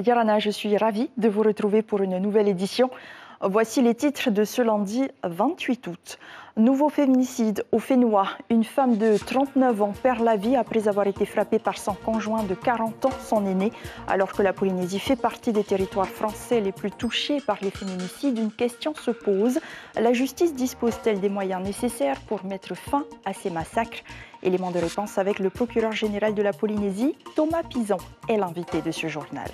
Yarana, je suis ravie de vous retrouver pour une nouvelle édition. Voici les titres de ce lundi 28 août. Nouveau féminicide au Fénois. Une femme de 39 ans perd la vie après avoir été frappée par son conjoint de 40 ans, son aîné. Alors que la Polynésie fait partie des territoires français les plus touchés par les féminicides, une question se pose. La justice dispose-t-elle des moyens nécessaires pour mettre fin à ces massacres? Élément de réponse avec le procureur général de la Polynésie, Thomas Pizon, est l'invité de ce journal.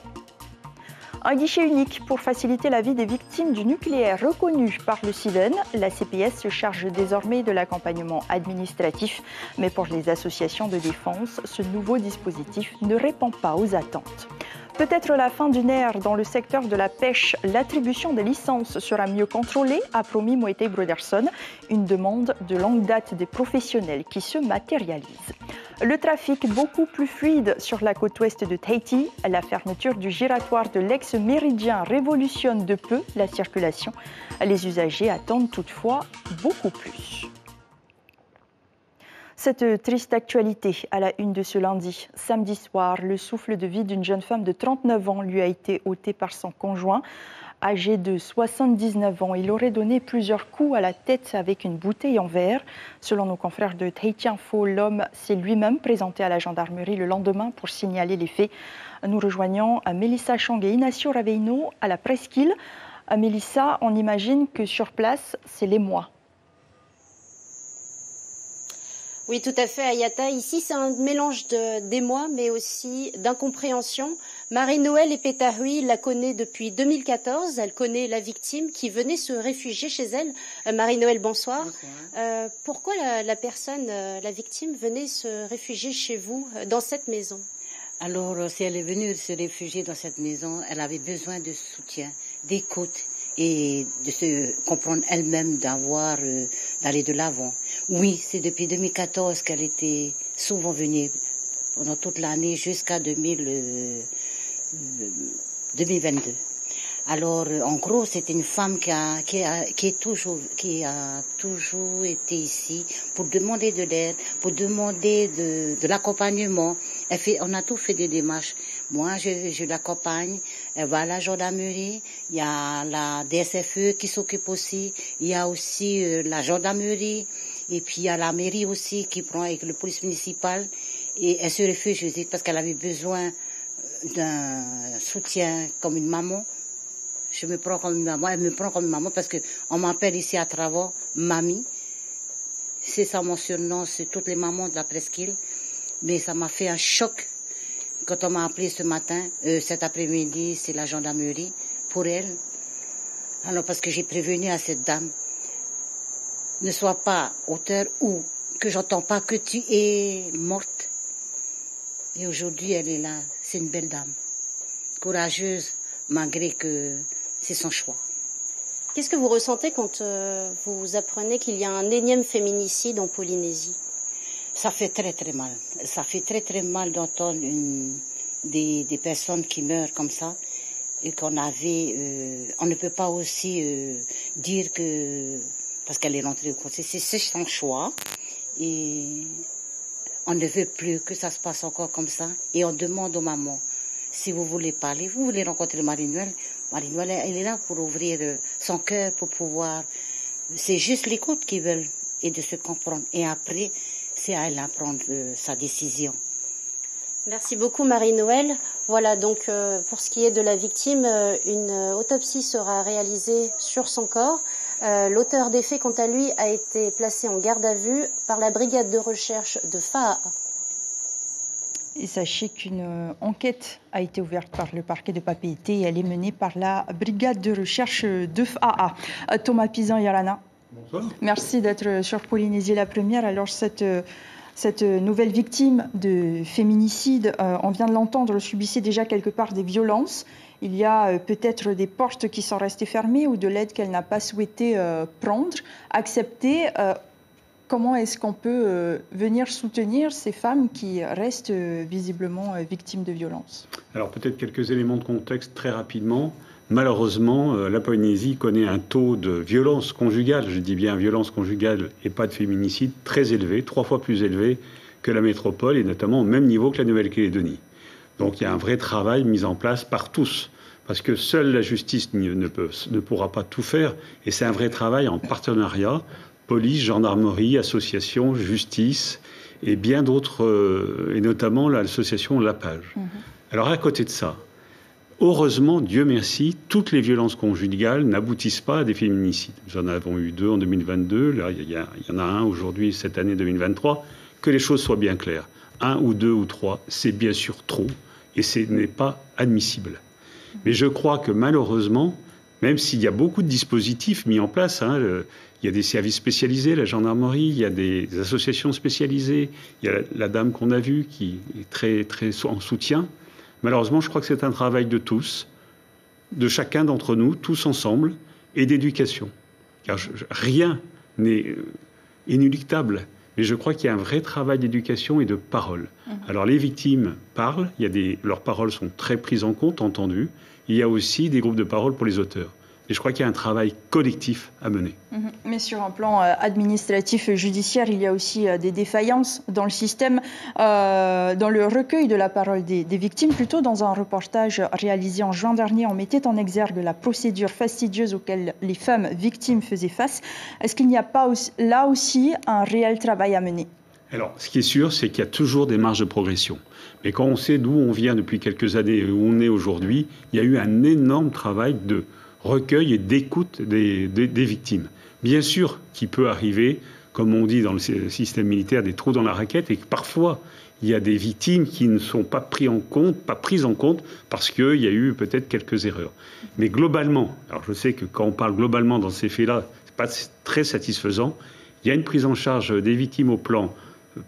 Un guichet unique pour faciliter la vie des victimes du nucléaire reconnues par le CIVEN. La CPS se charge désormais de l'accompagnement administratif. Mais pour les associations de défense, ce nouveau dispositif ne répond pas aux attentes. Peut-être la fin d'une ère dans le secteur de la pêche. L'attribution des licences sera mieux contrôlée, a promis Moetai Broderson. Une demande de longue date des professionnels qui se matérialise. Le trafic beaucoup plus fluide sur la côte ouest de Tahiti. La fermeture du giratoire de l'ex-méridien révolutionne de peu la circulation. Les usagers attendent toutefois beaucoup plus. Cette triste actualité à la une de ce lundi. Samedi soir, le souffle de vie d'une jeune femme de 39 ans lui a été ôté par son conjoint. Âgé de 79 ans, il aurait donné plusieurs coups à la tête avec une bouteille en verre. Selon nos confrères de Tahiti Info, l'homme s'est lui-même présenté à la gendarmerie le lendemain pour signaler les faits. Nous rejoignons Mélissa Chong et Inacio Raveino à la presqu'île. Mélissa, on imagine que sur place, c'est l'émoi. Oui, tout à fait, Ayata. Ici, c'est un mélange d'émoi, mais aussi d'incompréhension. Marie-Noël Epetahui la connaît depuis 2014. Elle connaît la victime qui venait se réfugier chez elle. Marie-Noël, bonsoir. Bonsoir. Pourquoi la victime, venait se réfugier chez vous, dans cette maison? Alors, si elle est venue se réfugier dans cette maison, elle avait besoin de soutien, d'écoute et de se comprendre elle-même, d'aller de l'avant. Oui, c'est depuis 2014 qu'elle était souvent venue, pendant toute l'année jusqu'à 2022. Alors, en gros, c'était une femme qui a toujours été ici pour demander de l'aide, pour demander de l'accompagnement. On a tout fait des démarches. Moi, je l'accompagne. Elle va à la gendarmerie. Il y a la DSFE qui s'occupe aussi. Il y a aussi la gendarmerie. Et puis, il y a la mairie aussi qui prend avec le police municipal. Et elle se réfugie parce qu'elle avait besoin d'un soutien comme une maman. Je me prends comme une maman, elle me prend comme une maman parce que on m'appelle ici à travers Mamie. C'est ça mon surnom, c'est toutes les mamans de la presqu'île. Mais ça m'a fait un choc quand on m'a appelé ce matin, cet après-midi, c'est la gendarmerie pour elle. Alors parce que j'ai prévenu à cette dame, ne sois pas auteur ou que j'entends pas que tu es morte. Et aujourd'hui elle est là, c'est une belle dame, courageuse malgré que c'est son choix. Qu'est-ce que vous ressentez quand vous apprenez qu'il y a un énième féminicide en Polynésie? Ça fait très très mal. Ça fait très très mal d'entendre des personnes qui meurent comme ça et qu'on avait. On ne peut pas aussi dire que parce qu'elle est rentrée au conseil, c'est son choix et on ne veut plus que ça se passe encore comme ça et on demande aux mamans. Si vous voulez parler, vous voulez rencontrer Marie-Noël, Marie-Noël, elle est là pour ouvrir son cœur, pour pouvoir... C'est juste l'écoute qu'ils veulent et de se comprendre. Et après, c'est à elle à prendre sa décision. Merci beaucoup Marie-Noël. Voilà, donc pour ce qui est de la victime, une autopsie sera réalisée sur son corps. L'auteur des faits, quant à lui, a été placé en garde à vue par la brigade de recherche de Fa'a. Et sachez qu'une enquête a été ouverte par le parquet de Papeete et elle est menée par la brigade de recherche de FAA. Thomas Pizon, Yarana. Bonsoir. Merci d'être sur Polynésie la première. Alors cette nouvelle victime de féminicide, on vient de l'entendre, subissait déjà quelque part des violences. Il y a peut-être des portes qui sont restées fermées ou de l'aide qu'elle n'a pas souhaité prendre, accepter. Comment est-ce qu'on peut venir soutenir ces femmes qui restent visiblement victimes de violences? Alors peut-être quelques éléments de contexte très rapidement. Malheureusement, la Polynésie connaît un taux de violence conjugale, je dis bien violence conjugale et pas de féminicide, très élevé, 3 fois plus élevé que la métropole et notamment au même niveau que la Nouvelle-Calédonie. Donc il y a un vrai travail mis en place par tous. Parce que seule la justice ne pourra pas tout faire. Et c'est un vrai travail en partenariat, police, gendarmerie, association, justice et bien d'autres, et notamment l'association Lapage. Alors à côté de ça, heureusement, Dieu merci, toutes les violences conjugales n'aboutissent pas à des féminicides. Nous en avons eu 2 en 2022, là il y en a un aujourd'hui, cette année 2023. Que les choses soient bien claires. 1 ou 2 ou 3, c'est bien sûr trop et ce n'est pas admissible. Mais je crois que malheureusement, même s'il y a beaucoup de dispositifs mis en place, il y a des services spécialisés, la gendarmerie, il y a des associations spécialisées, il y a la dame qu'on a vue qui est très, très en soutien. Malheureusement, je crois que c'est un travail de tous, de chacun d'entre nous, tous ensemble, et d'éducation. Car rien n'est inéluctable. Mais je crois qu'il y a un vrai travail d'éducation et de parole. Alors les victimes parlent, leurs paroles sont très prises en compte, entendues. Il y a aussi des groupes de parole pour les auteurs. Et je crois qu'il y a un travail collectif à mener. Mais sur un plan administratif et judiciaire, il y a aussi des défaillances dans le système, dans le recueil de la parole des victimes. Plutôt dans un reportage réalisé en juin dernier, on mettait en exergue la procédure fastidieuse auquel les femmes victimes faisaient face. Est-ce qu'il n'y a pas là aussi un réel travail à mener ? Alors, ce qui est sûr, c'est qu'il y a toujours des marges de progression. Mais quand on sait d'où on vient depuis quelques années et où on est aujourd'hui, il y a eu un énorme travail de recueil et d'écoute des victimes. Bien sûr qu'il peut arriver, comme on dit dans le système militaire, des trous dans la raquette et que parfois il y a des victimes qui ne sont pas prises en compte parce qu'il y a eu peut-être quelques erreurs. Mais globalement, alors je sais que quand on parle globalement dans ces faits-là, ce n'est pas très satisfaisant, il y a une prise en charge des victimes au plan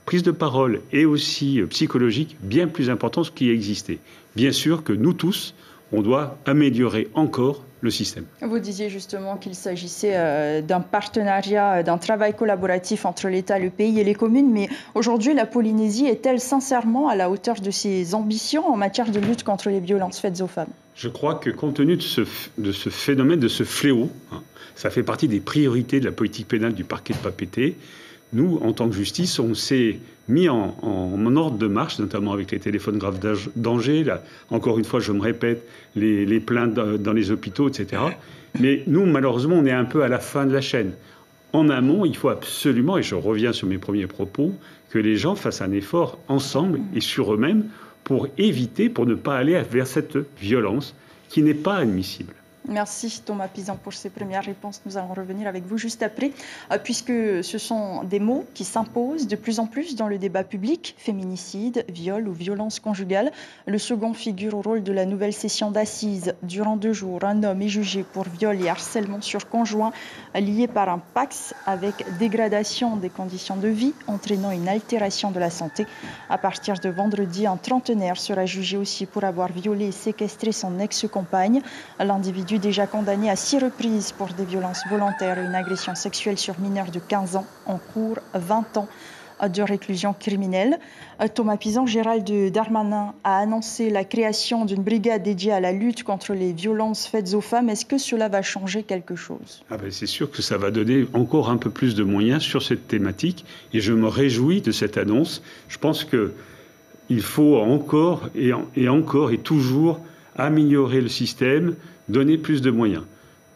prise de parole et aussi psychologique bien plus importante que ce qui existait. Bien sûr que nous tous, on doit améliorer encore le système. Vous disiez justement qu'il s'agissait d'un partenariat, d'un travail collaboratif entre l'État, le pays et les communes. Mais aujourd'hui, la Polynésie est-elle sincèrement à la hauteur de ses ambitions en matière de lutte contre les violences faites aux femmes ? Je crois que compte tenu de ce phénomène, de ce fléau, ça fait partie des priorités de la politique pénale du parquet de Papeete. Nous, en tant que justice, on s'est mis en ordre de marche, notamment avec les téléphones graves danger. Là, encore une fois, je me répète, les plaintes dans les hôpitaux, etc. Mais nous, malheureusement, on est un peu à la fin de la chaîne. En amont, il faut absolument, et je reviens sur mes premiers propos, que les gens fassent un effort ensemble et sur eux-mêmes pour éviter, pour ne pas aller vers cette violence qui n'est pas admissible. Merci Thomas Pisan pour ces premières réponses. Nous allons revenir avec vous juste après, puisque ce sont des mots qui s'imposent de plus en plus dans le débat public. Féminicide, viol ou violence conjugale. Le second figure au rôle de la nouvelle session d'assises. Durant 2 jours, un homme est jugé pour viol et harcèlement sur conjoint lié par un PAX avec dégradation des conditions de vie entraînant une altération de la santé. À partir de vendredi, un trentenaire sera jugé aussi pour avoir violé et séquestré son ex-compagne. L'individu déjà condamné à 6 reprises pour des violences volontaires et une agression sexuelle sur mineur de 15 ans, en cours 20 ans de réclusion criminelle. Thomas Pisan, Gérald Darmanin a annoncé la création d'une brigade dédiée à la lutte contre les violences faites aux femmes. Est-ce que cela va changer quelque chose ? C'est sûr que ça va donner encore un peu plus de moyens sur cette thématique et je me réjouis de cette annonce. Je pense qu'il faut encore et toujours améliorer le système, donner plus de moyens.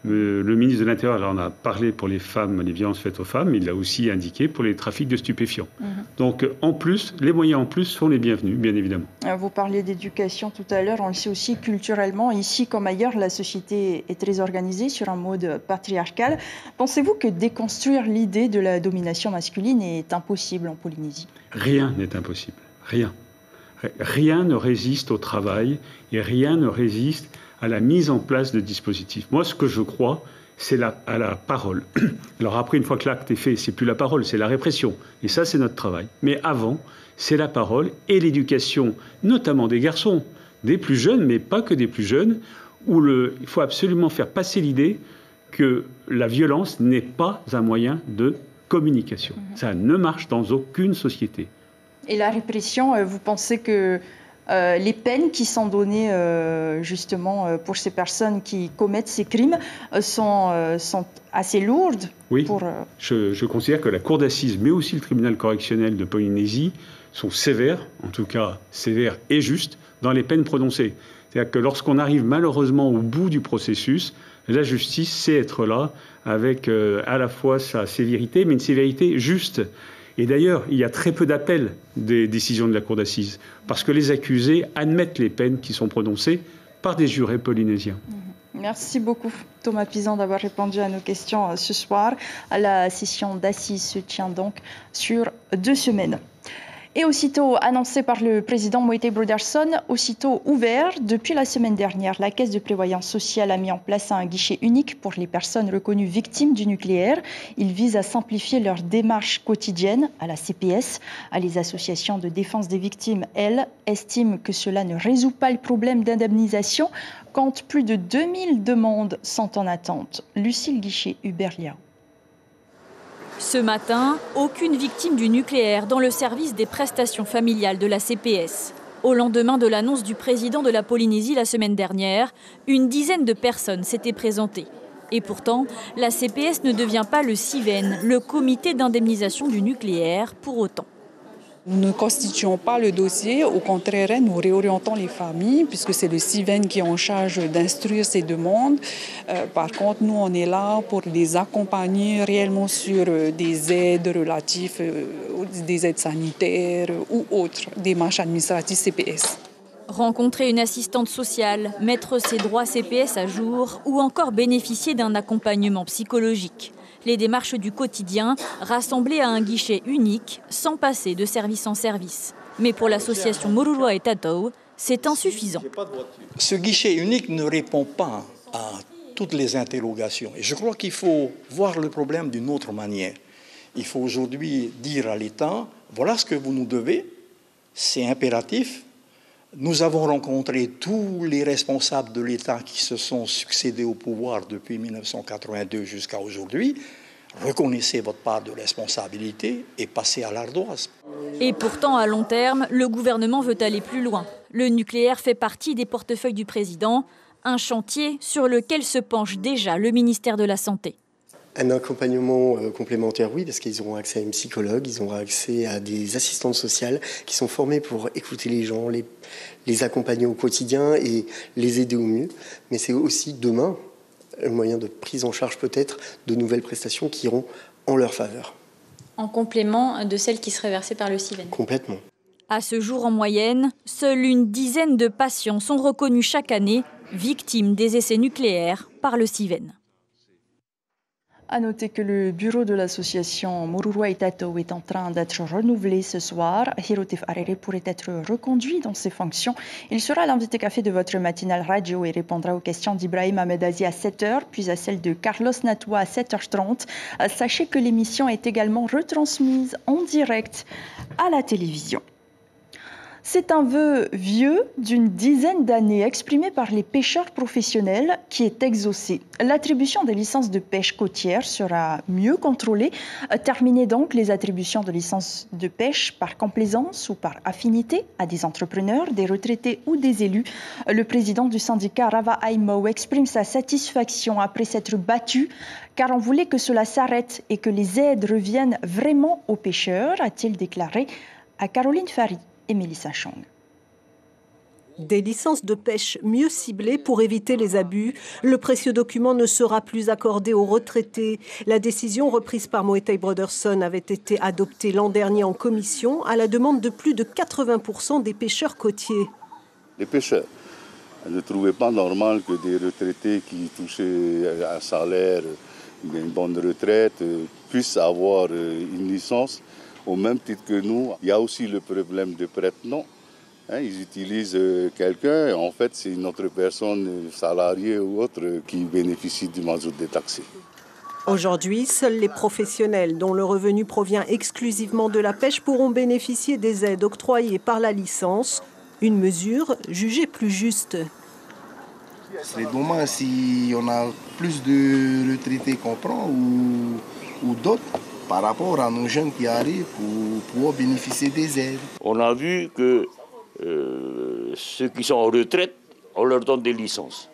Le ministre de l'Intérieur en a parlé pour les femmes, les violences faites aux femmes, mais il l'a aussi indiqué pour les trafics de stupéfiants. Donc, en plus, les moyens en plus sont les bienvenus, bien évidemment. Vous parliez d'éducation tout à l'heure, on le sait aussi culturellement, ici comme ailleurs, la société est très organisée sur un mode patriarcal. Pensez-vous que déconstruire l'idée de la domination masculine est impossible en Polynésie ? Rien n'est impossible, rien. Rien ne résiste au travail et rien ne résiste à la mise en place de dispositifs. Moi, ce que je crois, c'est à la parole. Alors après, une fois que l'acte est fait, c'est plus la parole, c'est la répression. Et ça, c'est notre travail. Mais avant, c'est la parole et l'éducation, notamment des garçons, des plus jeunes, mais pas que des plus jeunes, où il faut absolument faire passer l'idée que la violence n'est pas un moyen de communication. Ça ne marche dans aucune société. Et la répression, vous pensez que les peines qui sont données justement pour ces personnes qui commettent ces crimes sont assez lourdes ? Oui, je considère que la cour d'assises, mais aussi le tribunal correctionnel de Polynésie, sont sévères, en tout cas sévères et justes, dans les peines prononcées. C'est-à-dire que lorsqu'on arrive malheureusement au bout du processus, la justice sait être là avec à la fois sa sévérité, mais une sévérité juste. Et d'ailleurs, il y a très peu d'appels des décisions de la Cour d'assises, parce que les accusés admettent les peines qui sont prononcées par des jurés polynésiens. Merci beaucoup Thomas Pisan d'avoir répondu à nos questions ce soir. La session d'assises se tient donc sur 2 semaines. Et aussitôt annoncé par le président Moïse Broderson, aussitôt ouvert, depuis la semaine dernière, la Caisse de prévoyance sociale a mis en place un guichet unique pour les personnes reconnues victimes du nucléaire. Il vise à simplifier leurs démarches quotidiennes à la CPS. Les associations de défense des victimes, elles, estiment que cela ne résout pas le problème d'indemnisation quand plus de 2000 demandes sont en attente. Lucille Guichet-Huberlia. Ce matin, aucune victime du nucléaire dans le service des prestations familiales de la CPS. Au lendemain de l'annonce du président de la Polynésie la semaine dernière, une dizaine de personnes s'étaient présentées. Et pourtant, la CPS ne devient pas le CIVEN, le comité d'indemnisation du nucléaire, pour autant. Nous ne constituons pas le dossier, au contraire, nous réorientons les familles puisque c'est le CIVEN qui est en charge d'instruire ces demandes. Par contre, nous, on est là pour les accompagner réellement sur des aides relatives, des aides sanitaires ou autres démarches administratives CPS. Rencontrer une assistante sociale, mettre ses droits CPS à jour ou encore bénéficier d'un accompagnement psychologique. Les démarches du quotidien rassemblées à un guichet unique sans passer de service en service. Mais pour l'association Moruroa et Tatau, c'est insuffisant. Ce guichet unique ne répond pas à toutes les interrogations. Et je crois qu'il faut voir le problème d'une autre manière. Il faut aujourd'hui dire à l'État, voilà ce que vous nous devez, c'est impératif. Nous avons rencontré tous les responsables de l'État qui se sont succédés au pouvoir depuis 1982 jusqu'à aujourd'hui. Reconnaissez votre part de responsabilité et passez à l'ardoise. Et pourtant, à long terme, le gouvernement veut aller plus loin. Le nucléaire fait partie des portefeuilles du président, un chantier sur lequel se penche déjà le ministère de la Santé. Un accompagnement complémentaire, oui, parce qu'ils auront accès à une psychologue, ils auront accès à des assistantes sociales qui sont formées pour écouter les gens, les accompagner au quotidien et les aider au mieux. Mais c'est aussi demain un moyen de prise en charge peut-être de nouvelles prestations qui iront en leur faveur. En complément de celles qui seraient versées par le CIVEN. Complètement. À ce jour, en moyenne, seule une dizaine de patients sont reconnus chaque année victimes des essais nucléaires par le CIVEN. À noter que le bureau de l'association Moruroa et Tatau est en train d'être renouvelé ce soir. Hirotif Arere pourrait être reconduit dans ses fonctions. Il sera l'invité café de votre matinale radio et répondra aux questions d'Ibrahim Ahmedazi à 7h, puis à celles de Carlos Natoua à 7h30. Sachez que l'émission est également retransmise en direct à la télévision. C'est un vœu vieux d'une dizaine d'années exprimé par les pêcheurs professionnels qui est exaucé. L'attribution des licences de pêche côtière sera mieux contrôlée. Terminer donc les attributions de licences de pêche par complaisance ou par affinité à des entrepreneurs, des retraités ou des élus. Le président du syndicat Rava Aimo exprime sa satisfaction après s'être battu car on voulait que cela s'arrête et que les aides reviennent vraiment aux pêcheurs, a-t-il déclaré à Caroline Fary et Mélissa Chong. Des licences de pêche mieux ciblées pour éviter les abus. Le précieux document ne sera plus accordé aux retraités. La décision reprise par Moetai Broderson avait été adoptée l'an dernier en commission à la demande de plus de 80% des pêcheurs côtiers. Les pêcheurs ne trouvaient pas normal que des retraités qui touchaient un salaire, une bonne retraite, puissent avoir une licence au même titre que nous. Il y a aussi le problème de prête-nom. Ils utilisent quelqu'un, en fait c'est une autre personne, salariée ou autre, qui bénéficie du mazout détaxé. Aujourd'hui, seuls les professionnels dont le revenu provient exclusivement de la pêche pourront bénéficier des aides octroyées par la licence, une mesure jugée plus juste. C'est dommage si on a plus de retraités qu'on prend ou d'autres par rapport à nos jeunes qui arrivent pour pouvoir bénéficier des aides. On a vu que ceux qui sont en retraite, on leur donne des licences.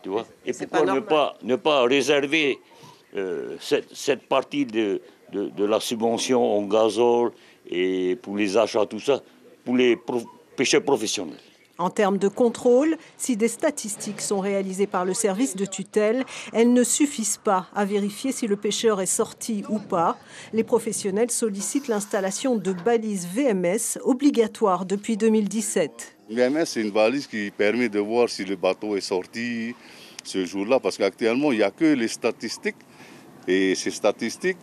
Tu vois ? Et pourquoi ne pas réserver cette partie de la subvention en gazole et pour les achats, tout ça, pour les pêcheurs professionnels. En termes de contrôle, si des statistiques sont réalisées par le service de tutelle, elles ne suffisent pas à vérifier si le pêcheur est sorti ou pas. Les professionnels sollicitent l'installation de balises VMS obligatoires depuis 2017. VMS, c'est une balise qui permet de voir si le bateau est sorti ce jour-là, parce qu'actuellement, il n'y a que les statistiques. Et ces statistiques,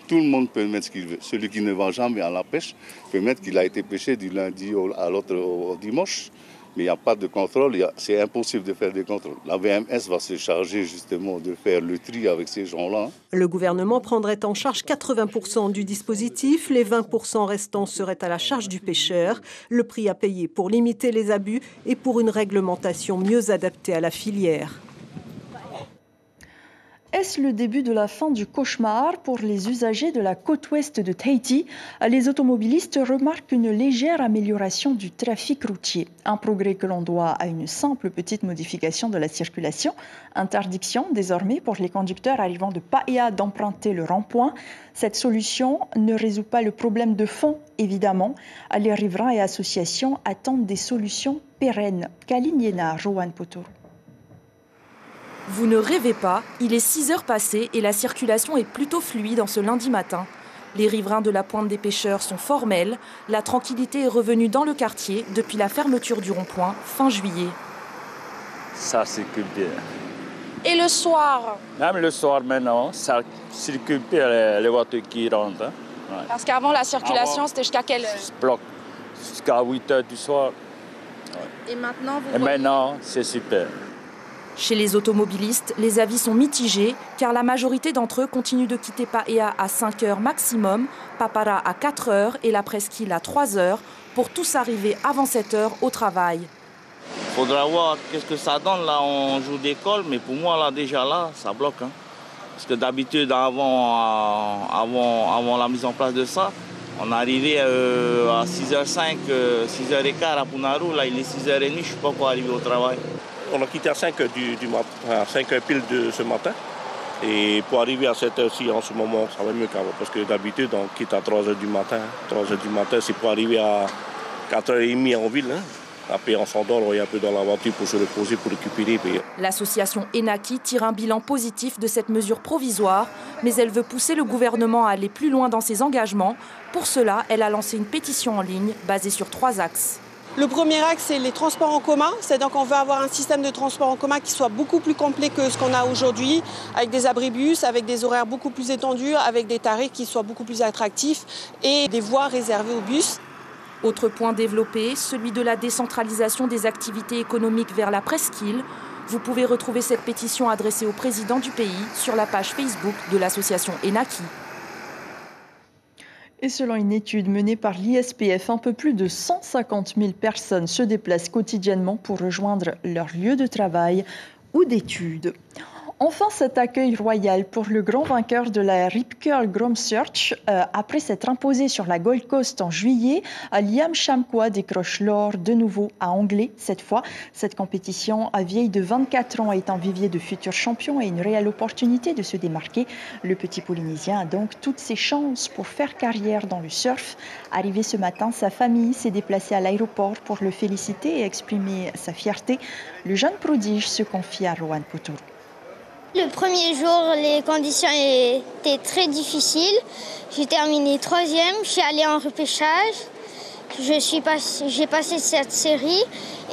tout le monde peut mettre ce qu'il veut. Celui qui ne va jamais à la pêche peut mettre qu'il a été pêché du lundi à l'autre au dimanche. Mais il n'y a pas de contrôle, c'est impossible de faire des contrôles. La VMS va se charger justement de faire le tri avec ces gens-là. Le gouvernement prendrait en charge 80% du dispositif, les 20% restants seraient à la charge du pêcheur. Le prix à payer pour limiter les abus et pour une réglementation mieux adaptée à la filière. Est-ce le début de la fin du cauchemar pour les usagers de la côte ouest de Tahiti? Les automobilistes remarquent une légère amélioration du trafic routier. Un progrès que l'on doit à une simple petite modification de la circulation. Interdiction désormais pour les conducteurs arrivant de Paia d'emprunter le rond-point. Cette solution ne résout pas le problème de fond, évidemment. Les riverains et associations attendent des solutions pérennes. Kalinyena, Rowan Potour. Vous ne rêvez pas, il est 6 heures passées et la circulation est plutôt fluide en ce lundi matin. Les riverains de la Pointe des Pêcheurs sont formels. La tranquillité est revenue dans le quartier depuis la fermeture du rond-point fin juillet. Ça circule bien. Et le soir? Même le soir maintenant, ça circule bien les voitures qui rentrent. Hein. Ouais. Parce qu'avant la circulation, c'était jusqu'à quelle heure? Bloc jusqu'à 8 heures du soir. Ouais. Et maintenant, maintenant, c'est super. Chez les automobilistes, les avis sont mitigés car la majorité d'entre eux continuent de quitter Paia à 5 heures maximum, Papara à 4 heures et la presqu'île à 3 heures pour tous arriver avant 7 heures au travail. Il faudra voir qu'est-ce que ça donne là en jour d'école, mais pour moi là déjà là, ça bloque. Hein. Parce que d'habitude avant la mise en place de ça, on arrivait à 6h05, 6h15 à Punaru, là il est 6h30, je ne suis pas encore arrivé au travail. On a quitté à 5h du matin, à 5h pile de ce matin. Et pour arriver à 7h-ci en ce moment, ça va mieux qu'avant. Parce que d'habitude, on quitte à 3h du matin. 3h du matin, c'est pour arriver à 4h30 en ville. Hein. Après, on s'endort, on est un peu dans la voiture pour se reposer, pour récupérer. L'association Enaki tire un bilan positif de cette mesure provisoire, mais elle veut pousser le gouvernement à aller plus loin dans ses engagements. Pour cela, elle a lancé une pétition en ligne basée sur 3 axes. Le premier axe, c'est les transports en commun. C'est-à-dire qu'on veut avoir un système de transport en commun qui soit beaucoup plus complet que ce qu'on a aujourd'hui, avec des abribus, avec des horaires beaucoup plus étendus, avec des tarifs qui soient beaucoup plus attractifs et des voies réservées aux bus. Autre point développé, celui de la décentralisation des activités économiques vers la presqu'île. Vous pouvez retrouver cette pétition adressée au président du pays sur la page Facebook de l'association Enaki. Et selon une étude menée par l'ISPF, un peu plus de 150 000 personnes se déplacent quotidiennement pour rejoindre leur lieu de travail ou d'études. Enfin, cet accueil royal pour le grand vainqueur de la Rip Curl Grom Search. Après s'être imposé sur la Gold Coast en juillet, Liam Shamkwa décroche l'or de nouveau à Anglais cette fois. Cette compétition vieille de 24 ans est un vivier de futurs champions et une réelle opportunité de se démarquer. Le petit Polynésien a donc toutes ses chances pour faire carrière dans le surf. Arrivé ce matin, sa famille s'est déplacée à l'aéroport pour le féliciter et exprimer sa fierté. Le jeune prodige se confie à Rowan Potour. Le premier jour, les conditions étaient très difficiles. J'ai terminé 3e, je suis allée en repêchage. J'ai passé cette série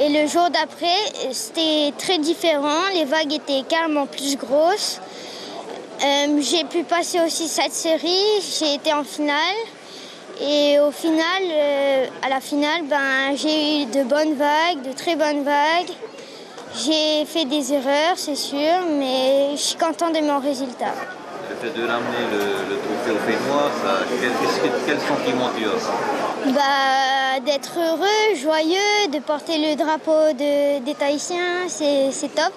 et le jour d'après, c'était très différent. Les vagues étaient carrément plus grosses. J'ai pu passer aussi cette série, j'ai été en finale. Et au final, à la finale, j'ai eu de bonnes vagues, de très bonnes vagues. J'ai fait des erreurs, c'est sûr, mais je suis contente de mon résultat. Le fait de ramener le trophée au Fénois, quel sentiment tu as? D'être heureux, joyeux, de porter le drapeau des Tahitiens, c'est top.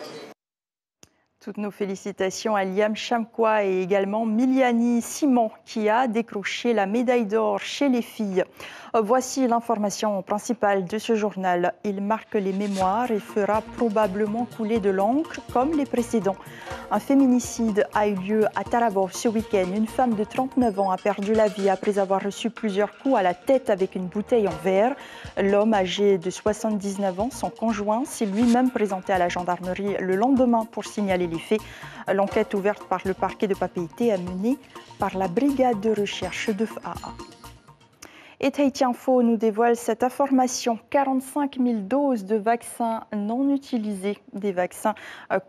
Toutes nos félicitations à Liam Chamkwa et également Miliani Simon qui a décroché la médaille d'or chez les filles. Voici l'information principale de ce journal. Il marque les mémoires et fera probablement couler de l'encre comme les précédents. Un féminicide a eu lieu à Taravov ce week-end. Une femme de 39 ans a perdu la vie après avoir reçu plusieurs coups à la tête avec une bouteille en verre. L'homme âgé de 79 ans, son conjoint, s'est lui-même présenté à la gendarmerie le lendemain pour signaler les faits. L'enquête ouverte par le parquet de Papeete est menée par la brigade de recherche de FAA. Et Tahiti Info nous dévoile cette information. 45 000 doses de vaccins non utilisés, des vaccins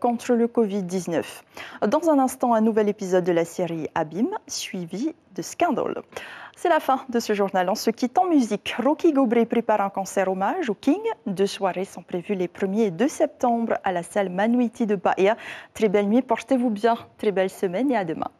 contre le Covid-19. Dans un instant, un nouvel épisode de la série Abîme, suivi de Scandal. C'est la fin de ce journal. On se quitte en musique. Rocky Gobré prépare un concert hommage au King. 2 soirées sont prévues les 1er et 2 septembre à la salle Manuiti de Bahia. Très belle nuit, portez-vous bien. Très belle semaine et à demain.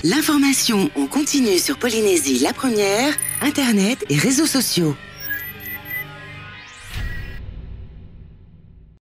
L'information en continu sur Polynésie la première, Internet et réseaux sociaux.